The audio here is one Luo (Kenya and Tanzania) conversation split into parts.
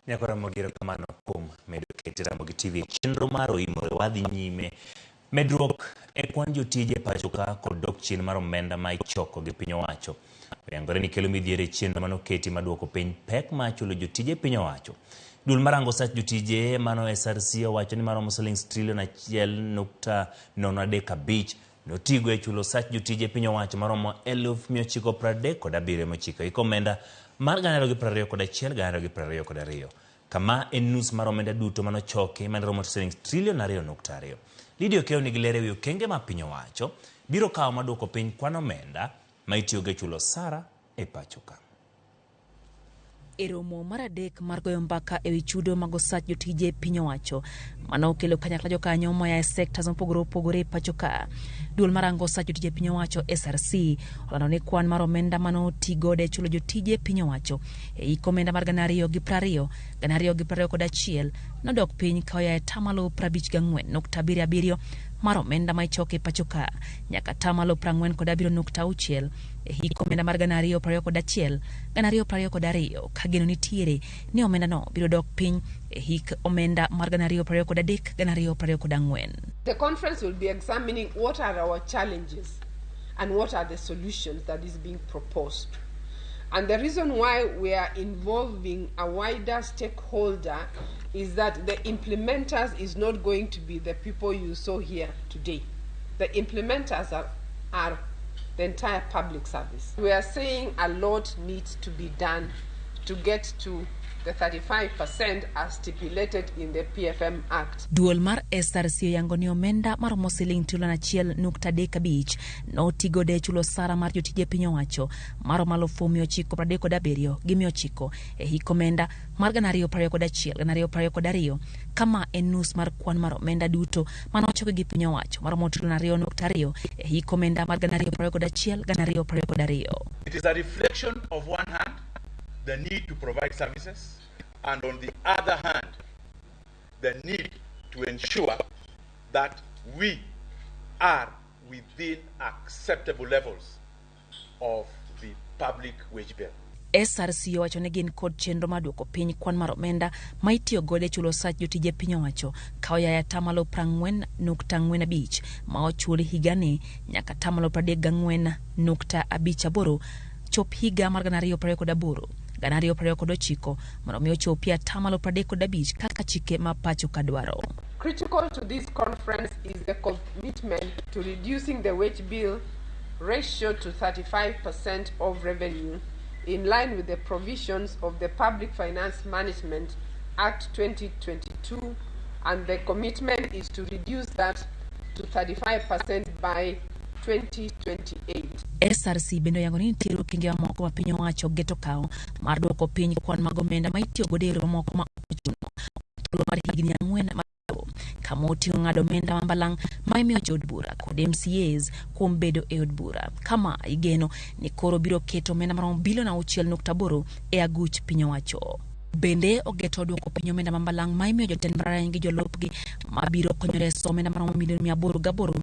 Nyako Ramogi kamano kuom medo kete Ramogi TV chenro mar oimore wadhi nyime medruok e kwan jotije pacho ka kod dok chien mar omenda ma ichoko gi piny owacho. Oyangore ni kelo midhiere chenro manoketi maduoko piny pek ma chulo jotije piny owacho. Dul marango sach jotije mano SRC owacho ni maromo Sh1.03 notigo e chulo sach jotije piny owacho maromo 937 mochiko iko omenda mar 2021-2022 kama en nus mar omenda duto manochoki maromo Sh2 trillion. Lidio keo ni gilere wi okenge ma piny owacho biro kawo maduoko piny kwan omenda ma itiyogo e chulo osara e pacho ka. Eromo mar adek mar goyo mbaka ewi chudo mag osach jotije piny owacho mano okelo kanyakla jokanyo moya e sectors mopogore opogore pacho ka. Duol marango osach jotije piny owacho SRC olando ni kwan mar omenda mano tigo de chulo jotije piny owacho e iko omenda mar 2020-2021 nodok piny kaoya e tamalo 54.77 mar omenda ma ichoke pacho ka nyaka tamalo 47.6 e hik omenda mar 2021-2022 kageno nitiere ni omenda no biro dok piny e hik omenda mar 2023-2024. The conference will be examining what are our challenges and what are the solutions that is being proposed. And the reason why we are involving a wider stakeholder is that the implementers is not going to be the people you saw here today. The implementers are the entire public service. We are saying a lot needs to be done to get to the 35% as stipulated in the PFM Act. Duol mar SRC oyango ni omenda maromo Sh1.35 notigo de chulo osara mar jotije piny owacho maromo 937,900 e hik omenda mar 2021-2022 kama en nus mar kwan mar omenda duto manochoki gi piny owacho maromo Sh2.2 e hik omenda mar 2021-2022. It is a reflection of one hand the need to provide services, and on the other hand, the need to ensure that we are within acceptable levels of the public wage bill. SRC owacho ne gin kod chenro maduoko piny kwan mar omenda ma itiyo godo e chulo sach jotije piny owacho kaoya ya tamalo 40.45 ma ochul higani nyaka tamalo 34.58 chop higa mar 2028-2029 mondo mi ochopia tamalo 35 kaka chike ma pacho ka dwaro. Critical to this conference is the commitment to reducing the wage bill ratio to 35% of revenue in line with the provisions of the Public Finance Management Act 2022, and the commitment is to reduce that to 35% by 2028. SRC bendo yango ni nitiere okenge mamoko ma piny owacho geto kao mar duoko piny kwan mag omenda ma itiyo godo e yore mamoko ma ochuno thuolo mar higni 4 madongo kama oting'o ng'ado omenda mambalang' ma imiyo jood bura kod MCAs kuom bedo e od bura kama igeno ni koro biro keto omenda maromo bilion 6.8 e aguch piny owacho. Bende ogeto duoko piny omenda mambalang' ma imiyo jotend mbalariany gi jolupgi ma biro konyo reso omenda maromo milion 808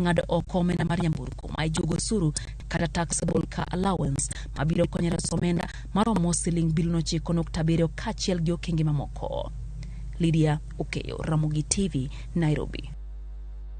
ng'ado oko omenda mar nyamburko ma ijugo osuru kata taxable car allowance ma biro konyo reso omenda maromo bilion 9.7 kaachiel gi okenge mamoko. Lydia Okeyo, Ramogi TV, Nairobi.